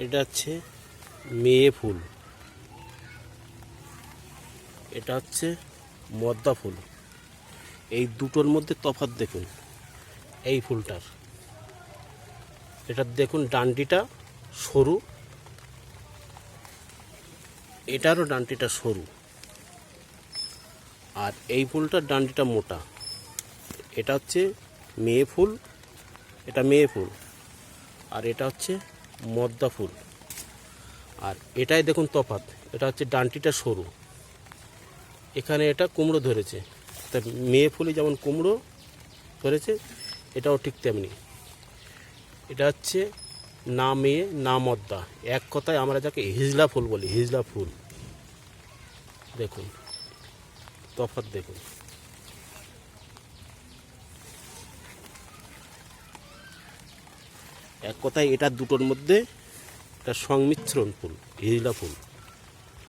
এটা হচ্ছে মেয়ে ফুল, এটা হচ্ছে মদ্দা ফুল। এই দুটোর মধ্যে তফাৎ দেখুন। এই ফুলটার, এটার দেখুন ডান্ডিটা সরু, এটারও ডান্ডিটা সরু, আর এই ফুলটার ডান্ডিটা মোটা। এটা হচ্ছে মেয়ে ফুল, এটা মেয়ে ফুল, আর এটা হচ্ছে মদ্দা ফুল। আর এটাই দেখুন তফাৎ, এটা হচ্ছে ডান্ডিটা সরু, এখানে এটা কুমড়ো ধরেছে। তা মেয়ে ফুলে যেমন কুমড়ো ধরেছে, এটাও ঠিক তেমনি। এটা হচ্ছে না মেয়ে না মদ্দা, এক কথায় আমরা যাকে হিজলা ফুল বলি, হিজলা ফুল। দেখুন তফাৎ দেখুন। এক কথায় এটা দুটোর মধ্যে একটা সংমিশ্রণ ফুল, হিজলা ফুল।